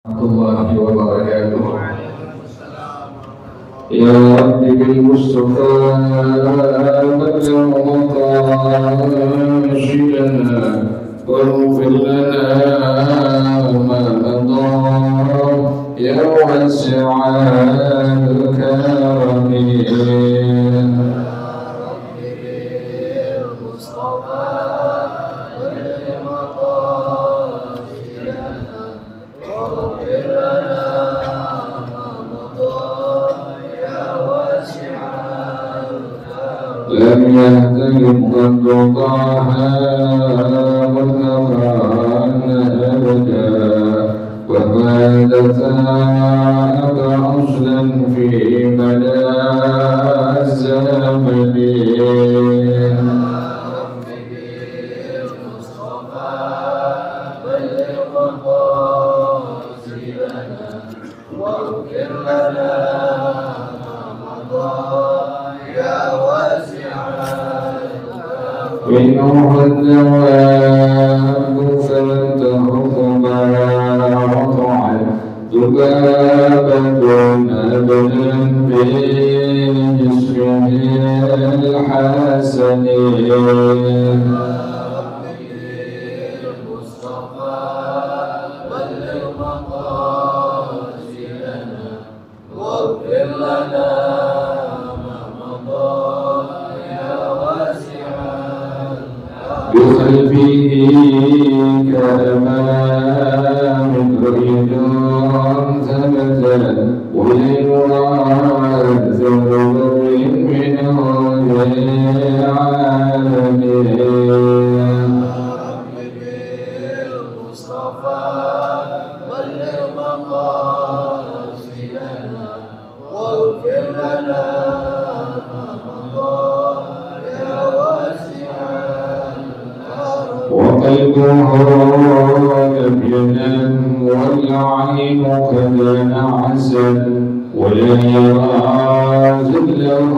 warahmatullahi wabarakatuh. Ya Rabbi bil Mustafa balligh maqasidana waghfir lana ma madha ya wasi'al karamin. لم يهتم ضدها والنظران أبدا وما ذاك أصلا في مدى الزمن. منه الدواب فلن تهضما رطعا ذبابة أبدا بجسمه الحسن. بخلفه كأمام ريد ثبتا وليراد ذنب من العالمين. بالمصطفى بلغ مقاصدنا واغفر لنا وقلبه لم ينم والعين قد نعست ولا يرى ذله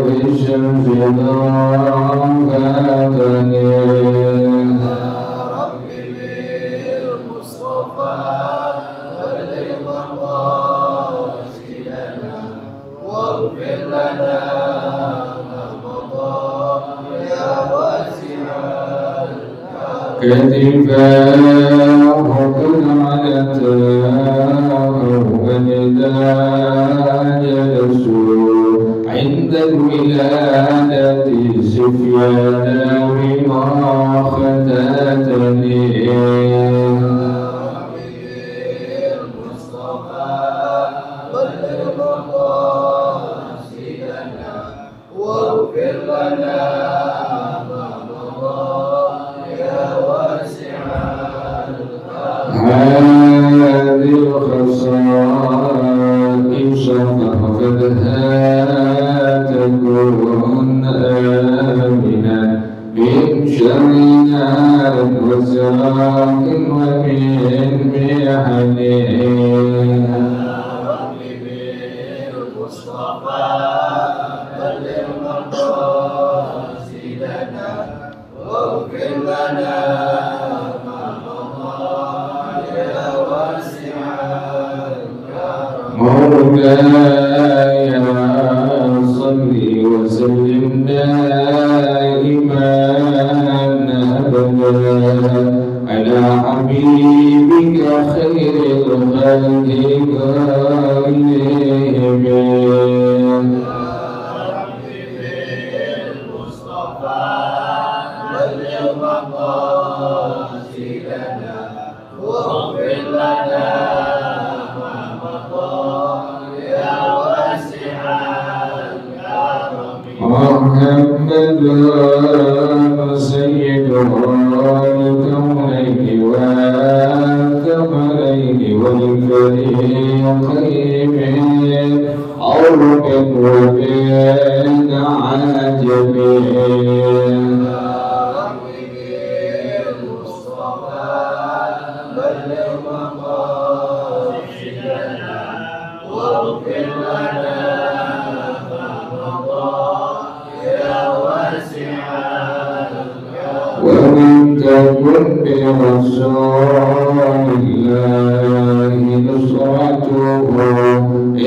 بالشمس ضافتني. كتفاه قد علتاه وإذا جلسوا عند الولادة سفيانا بما ختتني. المصطفى بلغ مقاصدنا واغفر لنا هذه الخصائص فخذها تكون آمنا من شر نار وسراق ومن محن. بالمصطفى بلغ مقاصدنا واغفر لنا مولاي صل وسلم دائما أبدا على حبيبك خير الخلق كلهم. المصطفى بلغ مقاصدنا واغفر لنا محمد سيد الكونين والثقلين والفريقين عرب وبين عجب. المصطفى بلغ مقاصدنا واغفر لنا ومن تكن برسول الله نصرته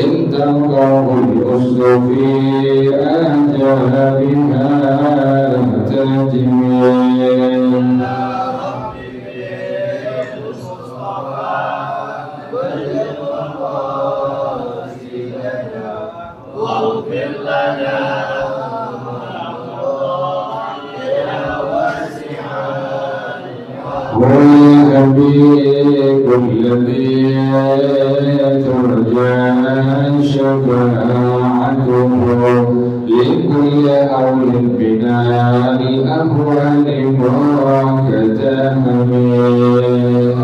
إن تلقاه الأسد في آجابها تجميل واغفر لنا والحبيب الذي ترجى شفاعته لكل أول بنا الأهوال وكتامين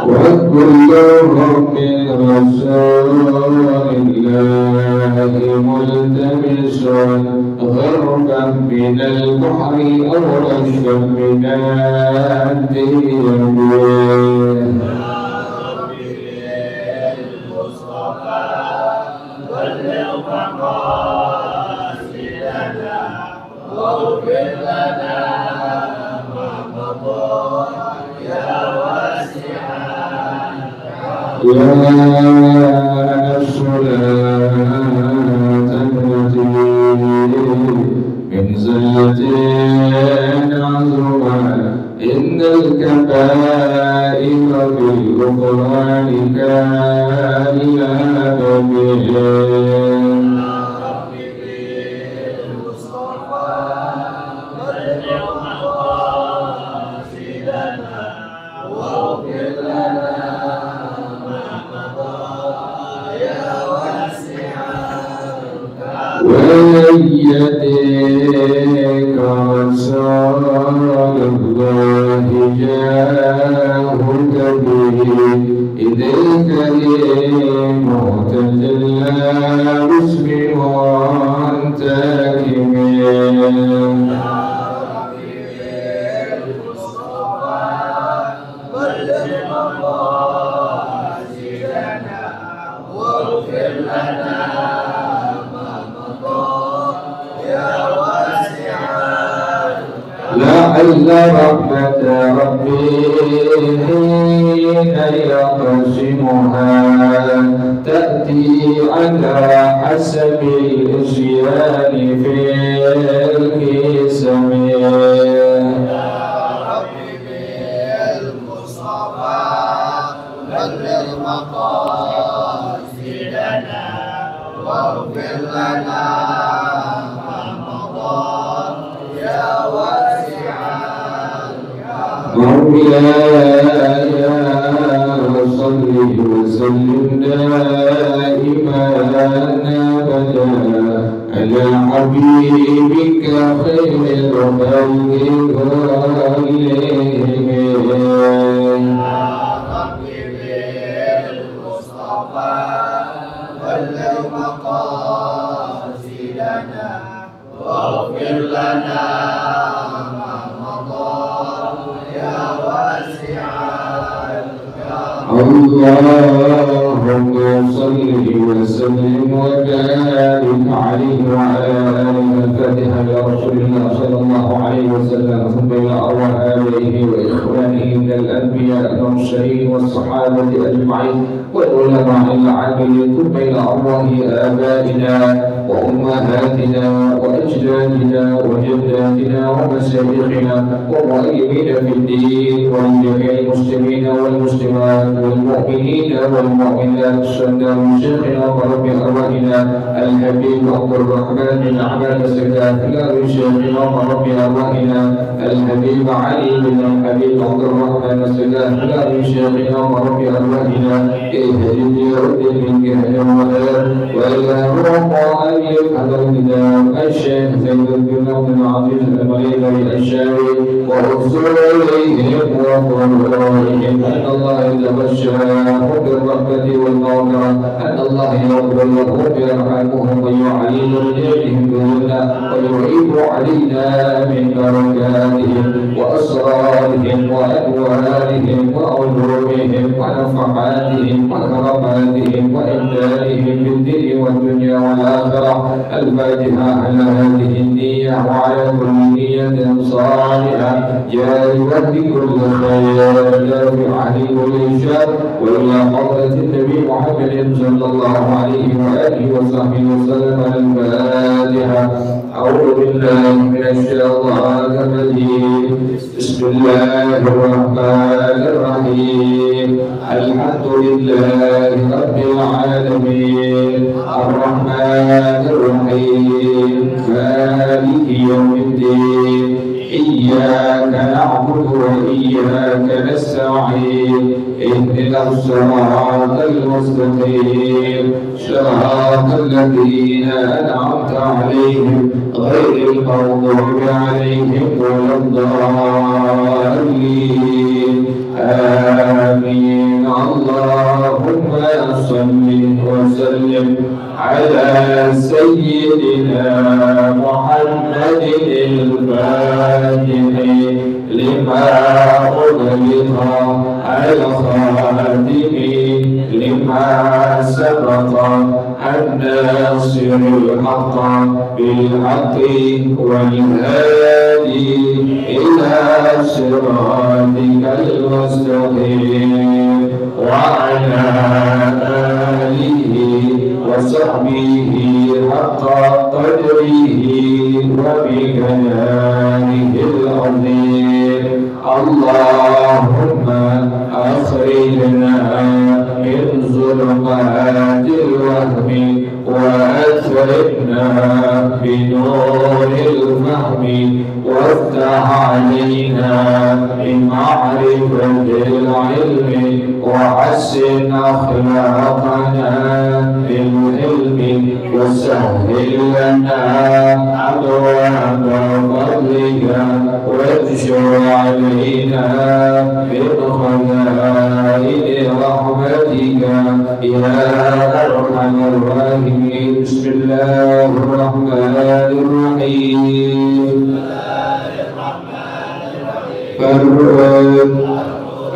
وكلهم من رسول الله ملتمس غربا من البحر أو رشفا من الدين واغفر لنا ما مضى يا واسع يا نفس لا تنتهي من زلة عظمى إن الكبائر بالغفران كالآدمين ويديك رسول الله جاءك به إذ الكريم تجلى باسم منتكم واغفر لنا لعل رحمة ربي حين يقسمها تأتي على حسب الإصيان في القسم يا ربي بالمصطفى بلغ مقاصدنا واغفر لنا مولاي صل وسلم دائما ابدا على حبيبك خير الخلق كلهم يا ربي بالمصطفى بلغ مقاصدنا واغفر لنا اللهم صل وسلم وبارك عليه وعلى آله الفاتحة لرسول الله صلى الله عليه وسلم ثم إلى أرواح آبائه وإخوانه من الأنبياء والمرسلين والصحابة أجمعين والعلماء العاملين ثم إلى أرواح آبائنا وأمهاتنا وأجدادنا وجداتنا ومشايخنا والراغبين في الدين ولجميع المسلمين والمسلمات والمؤمنين والمؤمنات صلى شيخنا ورب أرواحنا الحبيب عبد الرحمن بن عباد السكات لا شيخنا ورب أرواحنا الحبيب علي بن الحبيب عبد الرحمن السكات لا شيخنا ورب أرواحنا اهدنا يرد من جهل وهاب وإلى روح ألف حضر الكتاب الشيخ سيد الدين عبد العزيز المريض الشاوي ورسول إليهم وقرائهم أن الله يتبشر يشاء بالرحمة والمغفرة أن الله يغفر لهم ويرحمهم ويعلم إليهم بهدى ويعيد علينا من بركاتهم وأسرارهم وأنوارهم وعلومهم ونفحاتهم وكراماتهم وإمدادهم في الدين والدنيا والآخرة. الفاتحة على هذه النية وعلى كل نية صالحة جالبة لكل خير دافعة لكل شر. وإلى حضرة النبي محمد صلى الله عليه وآله وصحبه وسلم. الفاتحة. أعوذ بالله من الشيطان الرجيم. بسم الله الرحمن الرحيم. الحمد لله رب العالمين الرحمن الرحيم مالك يوم الدين. إياك نعبد وإياك نستعين. اهدنا الصراط المستقيم صراط الذين أنعمت عليهم غير المغضوب عليهم ولا الضالين. آمين. اللهم صل وسلم على سيدنا محمد الفاتح لما أغلق الخاتم لما سبق الناصر الحق بالحق والهادي إلى صراطك المستقيم وعلى آله وصحبه حق قدره وبكلامه العظيم. اللهم أخرجنا من ظلمات الوهم وأكرمنا بنور الفهم وافتح علينا بمعرفة العلم وحسن أخلاقنا بالعلم وسهل لنا أبواب فضلك وانشر علينا من خزائن رحمتك يا أرحم الراحمين. بسم الله الرحمن الرحيم.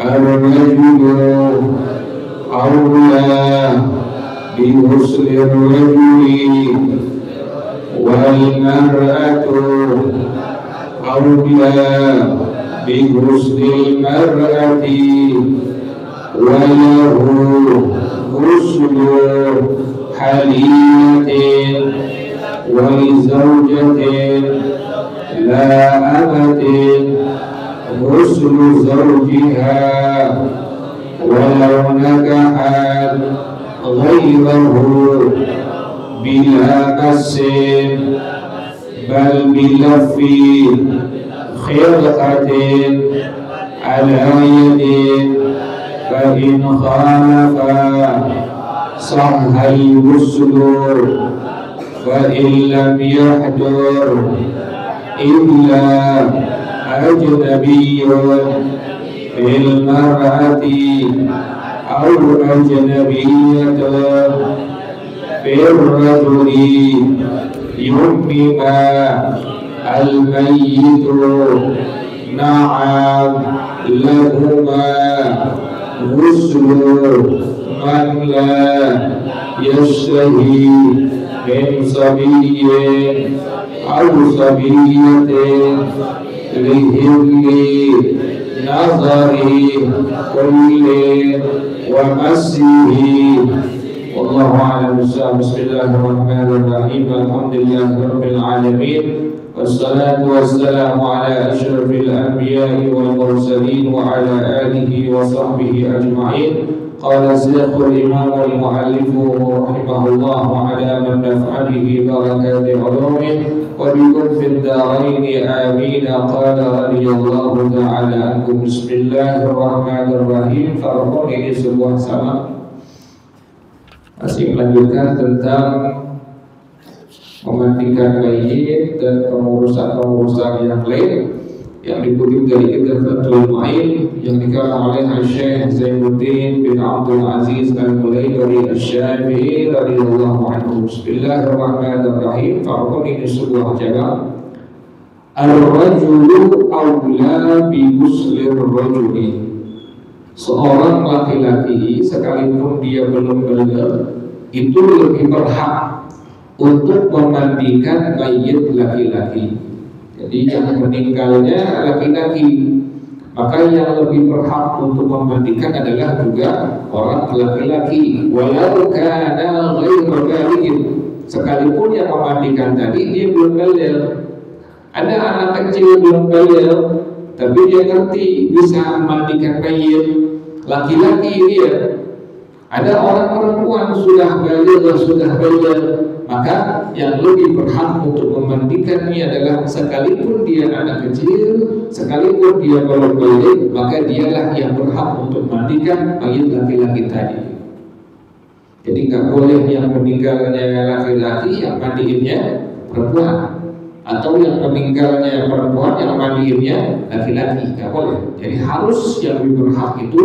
الرجل أولى بغسل الرجل والمرأة أولى بغسل المرأة وله غسل حليمة ولزوجة لا أمة غسل زوجها ولو نكحت غيره بلا مس بل بلف خرقة على يد فإن خالفا صح الغسل فإن لم يحضر إلا أجنبي في المرأة أو أجنبية في الرجل يمم الميت. نعم لهما غسل من لا يشتهي من صبي أو صبية لهل نظر كل ومسه. والله أعلم. بسم الله الرحمن الرحيم. الحمد لله رب العالمين والصلاة والسلام على أشرف الأنبياء والمرسلين وعلى آله وصحبه أجمعين. قال الشيخ الإمام المؤلف رحمه الله على من نفع به بركات علومه وبكم في الدارين آمين. قال رضي الله تعالى عنكم. بسم الله الرحمن الرحيم. Farqun ini sebuah salam. Masih melanjutkan tentang memandikan mayit dan pengurusan yang lain yang dikutip dari kitab Fathul Mu'in yang dikarang oleh Syekh Zainuddin bin Abdul Aziz Al-Mulaydari Asy-Syafi'i radhiyallahu anhu. Bismillahirrahmanirrahim. Farqun ini sebuah cabang. Ar-rajulu awla bi ghuslir rajuli. Seorang laki-laki sekalipun dia belum balik itu lebih berhak untuk memandikan mayit laki-laki. Jadi yang meninggalnya laki-laki, maka yang lebih berhak untuk memandikan adalah juga orang laki-laki. Walau kana ghairu baligh, sekalipun yang memandikan tadi dia belum balik. Ada anak kecil belum balik, tapi dia ngerti bisa memandikan mayit laki-laki dia. Ada orang perempuan sudah balik, maka yang lebih berhak untuk memandikannya adalah sekalipun dia anak kecil, sekalipun dia belum balik, maka dialah yang berhak untuk memandikan mayit laki-laki tadi. Jadi nggak boleh yang meninggalnya laki-laki yang mandiinnya perempuan, atau yang meninggalnya perempuan yang mandiinnya laki-laki, nggak boleh. Jadi harus yang lebih berhak itu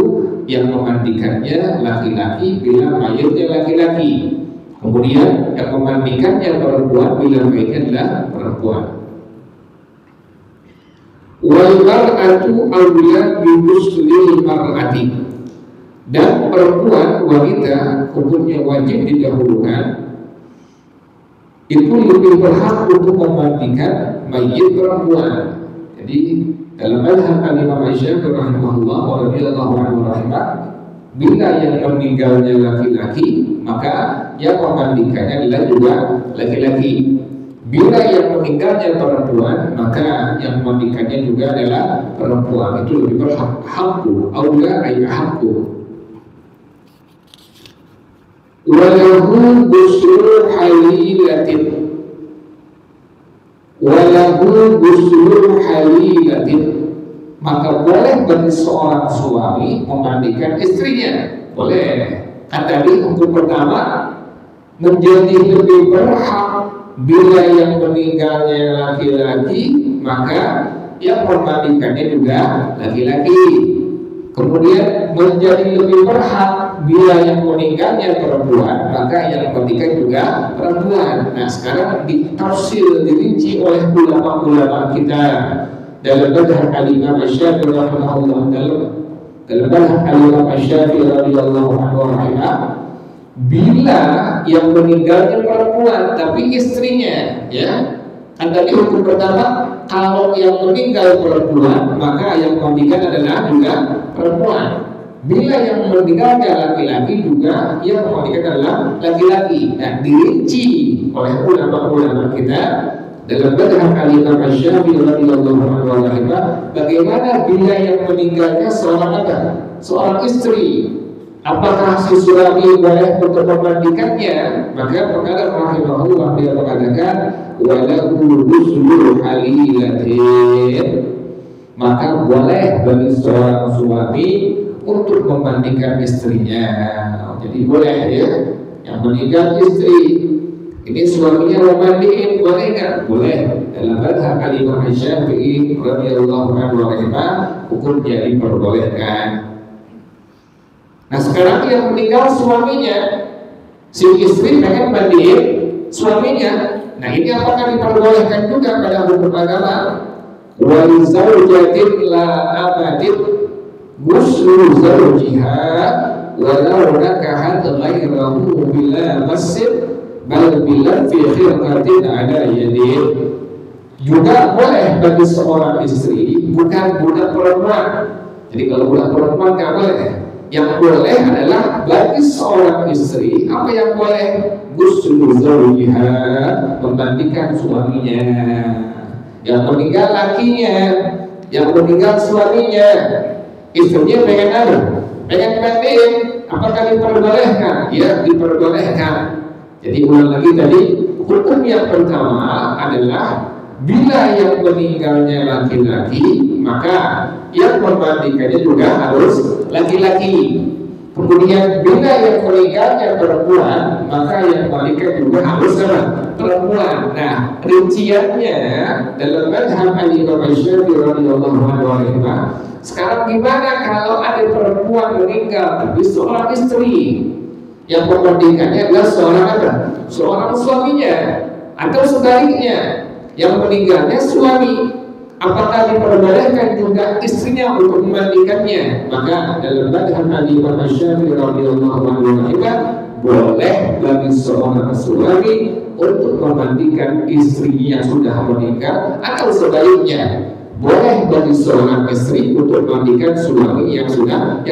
yang memandikannya laki-laki bila mayitnya laki-laki. Kemudian yang memandikannya perempuan bila mayitnya adalah perempuan. Wal mar'atu awla bi ghusli mar'ati. Dan perempuan, wanita, hukumnya wajib didahulukan. Itu lebih berhak untuk memandikan mayit perempuan. Jadi dalam mazhab Imam Syafi'i rahimahullah wa radhiyallahu anhu rahimah, bila yang meninggalnya laki-laki, maka yang memandikannya adalah juga laki-laki. Bila yang meninggalnya perempuan, maka yang memandikannya juga adalah perempuan. Itu lebih berhak. Hakku aula ay hakku. Walahu ghuslu halilatin. Walahu ghuslu halilatin. Maka boleh bagi seorang suami memandikan istrinya. Boleh. Kan tadi hukum pertama menjadi lebih berhak bila yang meninggalnya laki-laki, maka yang memandikannya juga laki-laki. Kemudian menjadi lebih berhak bila yang meninggalnya perempuan, maka yang memandikan juga perempuan. Nah sekarang ditafsir, dirinci oleh ulama-ulama kita dalam mazhab Al-Imam Syafi'i rahimahullah, dalam mazhab Al-Imam Syafi'i radhiyallahu anhu rahimah, bila yang meninggalnya perempuan tapi istrinya, ya kan tadi hukum pertama kalau yang meninggal perempuan maka yang memandikan adalah juga perempuan. Bila yang meninggalnya laki-laki juga yang memandikan adalah laki-laki. Nah dirinci oleh ulama-ulama kita dalam mazhab Al-Imam Syafi'i radhiyallahu anhu rahimah, bagaimana bila yang meninggalnya seorang apa? Seorang istri. Apakah si suami boleh untuk memandikannya? Maka pengarang rahimahullah dia mengatakan walahu ghuslu halilatin. Maka boleh bagi seorang suami untuk memandikan istrinya. Jadi boleh ya, yang meninggal istri ini suaminya memandiin, boleh nggak? Boleh. Dalam mazhab Al-Imam Syafi'i radhiyallahu anhu rahimah, hukumnya diperbolehkan. Nah sekarang yang meninggal suaminya, si istri pengen mandiin suaminya. Nah ini apakah diperbolehkan juga pada hukum agama? Wal zawjatin la abadin ghuslu zawjiha walau nakahat ghairahu bila masjid bal bila fi khirqatin ala yadin. Juga boleh bagi seorang istri, bukan budak perempuan. Jadi kalau budak perempuan nggak boleh. Yang boleh adalah bagi seorang istri, apa yang boleh? Ghuslu zawjiha, memandikan suaminya. Yang meninggal lakinya, yang meninggal suaminya. Istrinya pengen apa? Pengen mandiin, apakah diperbolehkan? Ya, diperbolehkan. Jadi ulang lagi tadi, hukum yang pertama adalah bila yang meninggalnya laki-laki, maka yang memandikannya juga harus laki-laki. Kemudian bila yang meninggalnya perempuan, maka yang memandikan juga harus perempuan. Nah, rinciannya dalam mazhab Al-Imam Syafi'i radhiyallahu anhu Sekarang gimana kalau ada perempuan meninggal tapi seorang istri yang memandikannya adalah seorang apa? Seorang suaminya, atau sebaliknya yang meninggalnya suami, apakah diperbolehkan juga istrinya untuk memandikannya? Maka dalam madhab Imam Syafi'i radhiyallahu anhu boleh bagi seorang suami untuk memandikan istrinya yang sudah meninggal, atau sebaliknya boleh bagi seorang istri untuk memandikan suami yang sudah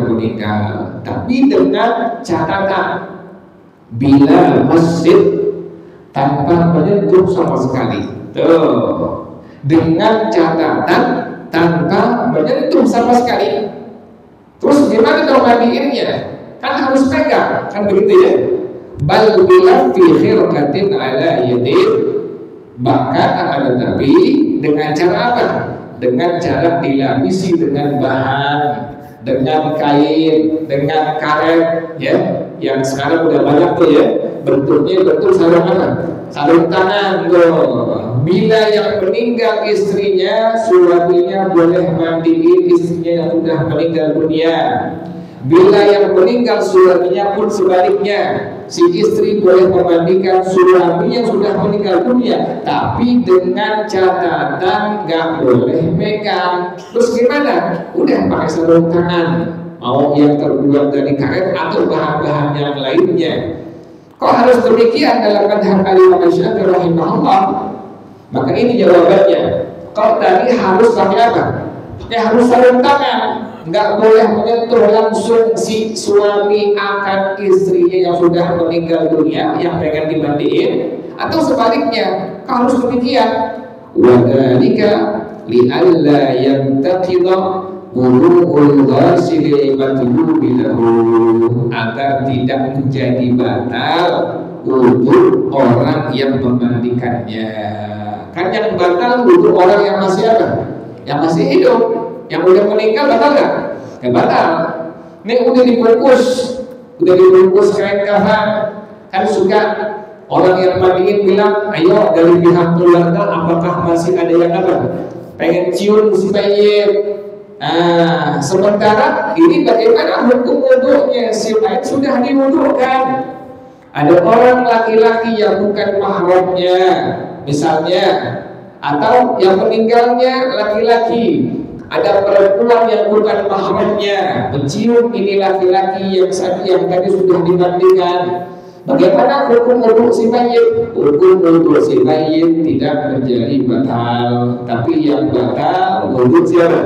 meninggal, tapi dengan catatan bila masjid tanpa menyentuh sama sekali. Tuh, dengan catatan tanpa menyentuh sama sekali. Terus gimana kalau mandiinnya? Kan harus pegang, kan begitu ya? Bal bila fi khirqatin ala yadin, bahkan akan tetapi dengan cara apa? Dengan cara dilapisi dengan bahan, dengan kain, dengan karet, ya, yang sekarang udah banyak tuh ya, bentuknya bentuk sarung apa? Sarung tangan loh. Bila yang meninggal istrinya, suaminya boleh mandiin istrinya yang sudah meninggal dunia. Bila yang meninggal suaminya pun sebaliknya, si istri boleh memandikan suami yang sudah meninggal dunia, tapi dengan catatan gak boleh megang. Terus gimana? Udah pakai sarung tangan, mau yang terbuat dari karet atau bahan-bahan yang lainnya. Kok harus demikian dalam madhab Imam Syafi'i rahimahullah? Maka ini jawabannya. Kok tadi harus pakai apa? Ya harus sarung tangan. Nggak boleh menyentuh langsung si suami akan istrinya yang sudah meninggal dunia yang pengen dimandiin, atau sebaliknya harus demikian. Wadhalika li'alla yantaqidha wudu'ul ghasili matlubi lahu, agar tidak menjadi batal wudu orang yang memandikannya. Kan yang batal wudu orang yang masih apa? Yang masih hidup. Yang udah meninggal batal nggak? Nggak batal. Ini udah dibungkus kain kafan. Kan suka orang yang mandiin bilang, ayo dari pihak keluarga apakah masih ada yang apa? Pengen cium si mayit. Nah, sementara ini bagaimana hukum wudunya? Si mayit sudah diwudukan. Ada orang laki-laki yang bukan mahramnya, misalnya, atau yang meninggalnya laki-laki. Ada perempuan yang bukan mahramnya mencium ini laki-laki yang tadi sudah dimandikan. Bagaimana hukum wudu si mayit? Hukum wudu si mayit tidak menjadi batal, tapi yang batal wudu siapa?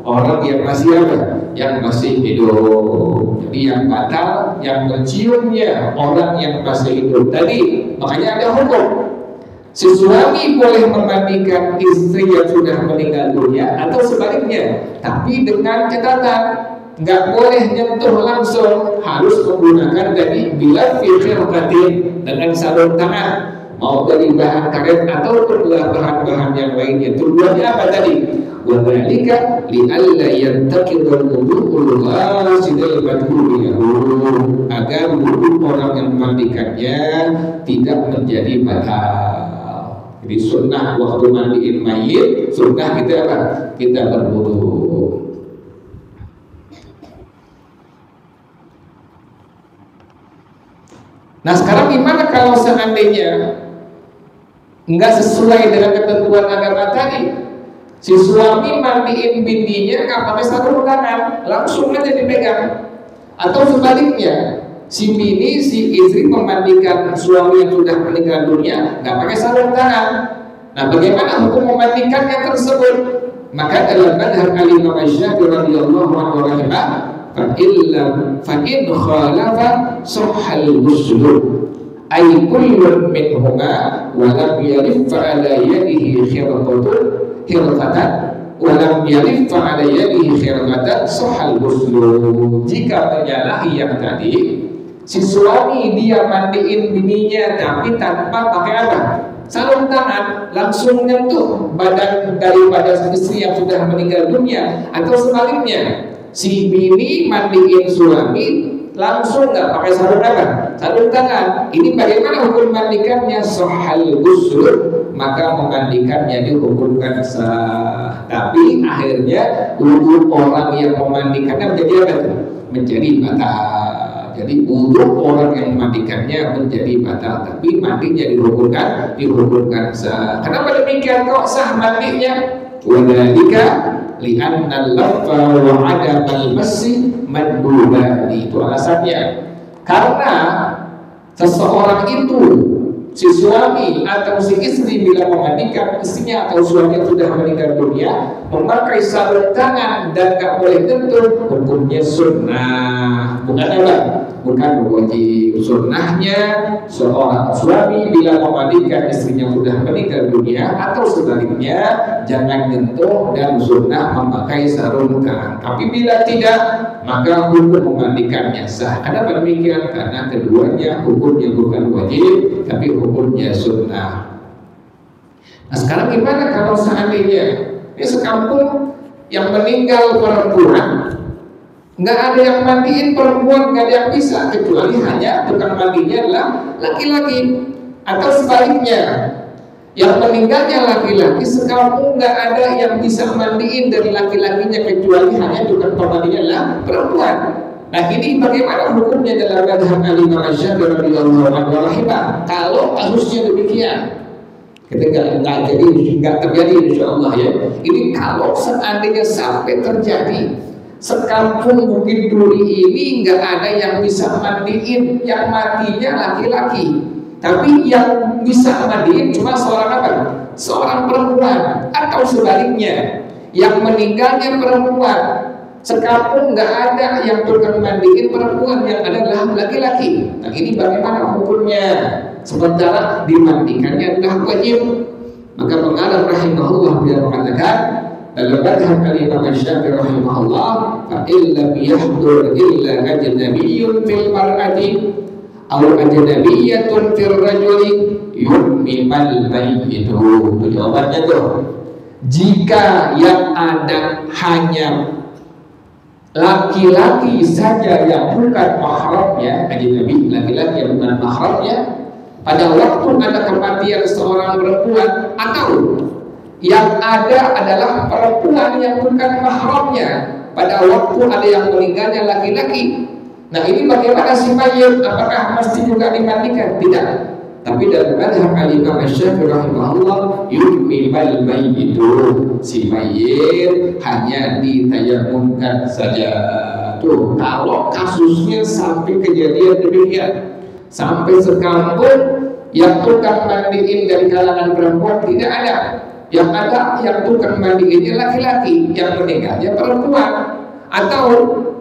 Orang yang masih apa? Yang masih hidup. Jadi yang batal yang menciumnya orang yang masih hidup tadi. Makanya ada hukum. Si suami boleh memandikan istri yang sudah meninggal dunia, atau sebaliknya, tapi dengan catatan nggak boleh nyentuh langsung, harus menggunakan dari bila firqatin dengan sarung tangan, mau dari bahan karet atau bahan-bahan yang lainnya. Tujuannya apa tadi? Wadhalika li'alla yantaqidul wudu'ul ghasilil madhuri lahu, agar wudu orang yang memandikannya tidak menjadi batal. Jadi sunnah waktu mandiin mayit, sunnah kita apa? Kita berwudu. Nah sekarang gimana kalau seandainya nggak sesuai dengan ketentuan agama tadi? Si suami mandiin bininya nggak pakai sarung tangan, langsung aja dipegang. Atau sebaliknya, si bini, si istri memandikan suami yang sudah meninggal dunia nggak pakai sarung tangan. Nah bagaimana hukum memandikan yang tersebut? Maka dalam madhab Imam Syafi'i radhiyallahu anhu fa in khalafa sahhal ghusl ay kullun minhuma wa lam yarif ala yadihi khirqatan wa lam yarif ala yadihi khirqatan sahhal ghusl. Jika menyalahi yang tadi, si suami dia mandiin bininya tapi tanpa pakai apa? Sarung tangan, langsung nyentuh badan daripada istri yang sudah meninggal dunia, atau sebaliknya, si bini mandiin suami langsung nggak pakai sarung apa? sarung tangan. Ini bagaimana hukum mandikannya? Sahal ghusl, maka memandikannya dihukumkan sah. Tapi akhirnya wudhu orang yang memandikannya menjadi apa? Menjadi batal. Jadi wudhu orang yang memandikannya menjadi batal, tapi mandinya dihukumkan sah. Kenapa demikian kok sah mandinya? Wadhalika li'anna al-laffa wa 'adam al-massi madbubani. Itu alasannya. Karena seseorang itu, si suami atau si istri bila memandikan istrinya atau suami yang sudah meninggal dunia, memakai sarung tangan dan gak boleh tentu, hukumnya sunnah, bukan apa? Bukan wajib. Sunnahnya seorang suami bila memandikan istrinya sudah meninggal dunia atau sebaliknya jangan nyentuh, dan sunnah memakai sarung tangan. Tapi bila tidak, maka hukum memandikannya sah. Kenapa demikian? Karena keduanya hukumnya bukan wajib, tapi hukumnya sunnah. Nah sekarang gimana kalau seandainya ini sekampung yang meninggal perempuan, nggak ada yang mandiin perempuan, nggak ada yang bisa, kecuali hanya tukang mandinya adalah laki-laki. Atau sebaliknya, yang meninggalnya laki-laki, sekampung nggak ada yang bisa mandiin dari laki-lakinya, kecuali hanya tukang pemandinya adalah perempuan. Nah ini bagaimana hukumnya dalam madhab Imam Syafi'i radhiyallahu anhu rahimah? Kalau kasusnya demikian, kita nggak terjadi insya Allah ya. Ini kalau seandainya sampai terjadi, sekampung Bukit Duri ini nggak ada yang bisa mandiin, yang matinya laki-laki, tapi yang bisa mandiin cuma seorang apa? Seorang perempuan. Atau sebaliknya, yang meninggalnya perempuan, sekampung nggak ada yang tukang mandiin perempuan, yang ada adalah laki-laki. Nah ini bagaimana hukumnya? Sementara dimandikannya adalah wajib. Maka pengarang rahimahullah beliau mengatakan dalam madhab Imam Syafi'i rahimahullah, fa illam yahdur illa ajnabiyyun fil mar'ati aw ajnabiyyatun fil rajuli yumimal mayyitu. Jawabannya tuh, jika yang ada hanya laki-laki saja yang bukan mahramnya, ajnabi, laki-laki yang bukan mahramnya, pada waktu ada kematian seorang perempuan, atau yang ada adalah perempuan yang bukan mahramnya pada waktu ada yang meninggalnya laki-laki. Nah ini bagaimana si mayit? Apakah mesti juga dimandikan? Tidak. Tapi dalam madhab Imam Syafi'i rahimahullah, yumimal mayyitu, si mayit hanya ditayamumkan saja. Tuh, kalau kasusnya sampai kejadian demikian, sampai sekampung yang tukang mandiin dari kalangan perempuan tidak ada. Yang ada yang tukang mandiinnya laki-laki, yang meninggalnya perempuan. Atau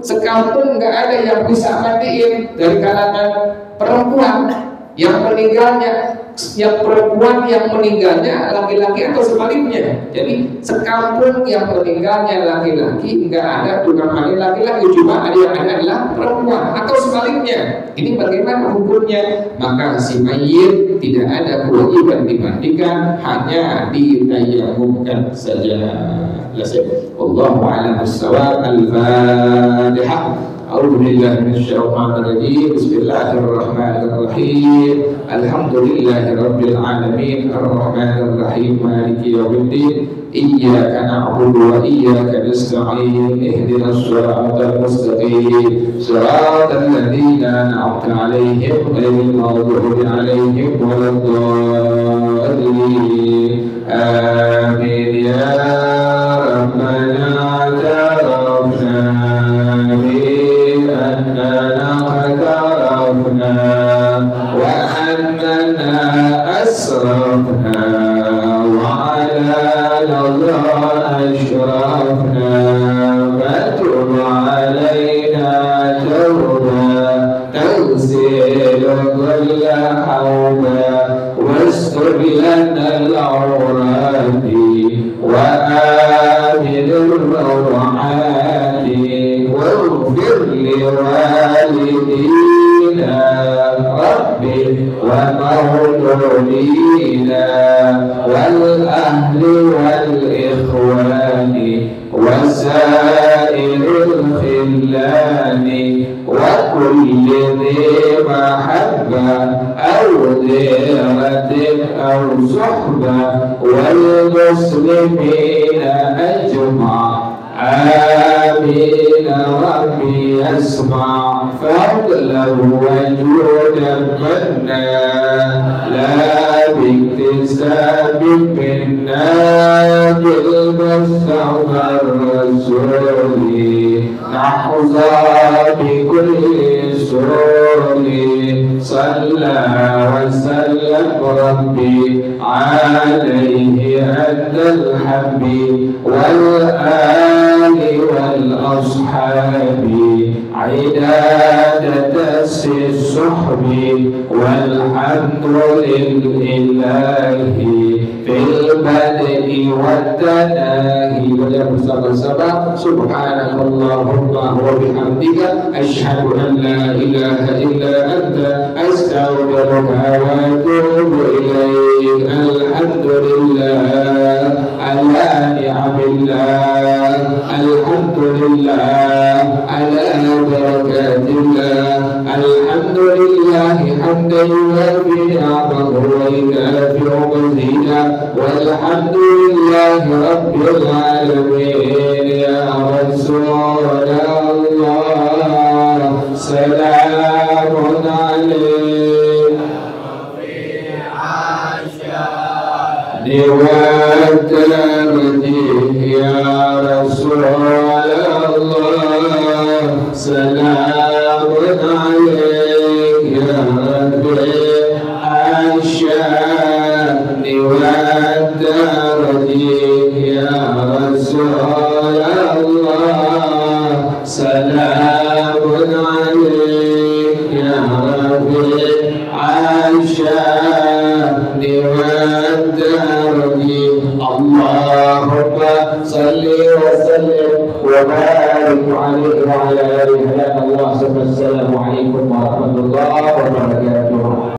sekampung nggak ada yang bisa mandiin dari kalangan perempuan, yang meninggalnya, yang perempuan yang meninggalnya laki-laki, atau sebaliknya. Jadi sekampung yang meninggalnya laki-laki, nggak ada tukang mandi laki-laki, cuma ada yang ada adalah perempuan, atau sebaliknya. Ini bagaimana hukumnya? Maka si mayit tidak ada kewajiban dimandikan, hanya ditayamumkan saja. Wallahu a'lam bissawab. Al-Fatihah. أعوذ بالله من الشيطان الرجيم. بسم الله الرحمن الرحيم. الحمد لله رب العالمين الرحمن الرحيم مالك يوم الدين. إياك نعبد وإياك نستعين. اهدنا الصراط المستقيم صراط الذين أنعمت عليهم غير المغضوب عليهم ولا الضالين. آمين يا ربنا اعترفنا وأننا أسرفنا وعلى الله أشرفنا فتب علينا توبة تغسل كل حوبة واستر لنا العورات وآمن الروعات واغفر لوالدينا ربي ومولودينا والأهل والإخوان وسائر الخلان وكل لذي محبة أو ديرة أو صحبة والمسلمين أجمع آمين ربي يسمع فضله وجودا منا لا باكتساب منا بالمصطفى الرسول نحظى بكل سرور صلى وسلم ربي عليه عند الحب والآل والأصحاب عدادة الصحب والحمد لله في البدء والتناهي وجه bersama-sama سبحانك اللهم وبحمدك أشهد أن لا إله إلا أنت أستغفرك وأتوب إليك الحمد لله على نعم الله الحمد لله على بركات الله الحمد لله حمدا يوافي نعمه ويكافئ مزيدا والحمد لله رب العالمين يا رسول الله سلام عليك والتمجيد يا رسول الله سلام عليك يا ربي الشان والتمجيد يا رسول الله سلام عليك يا ربي الشان اللهم صل وسلم وبارك عليه وعلى آله. الله. السلام عليكم ورحمة الله وبركاته.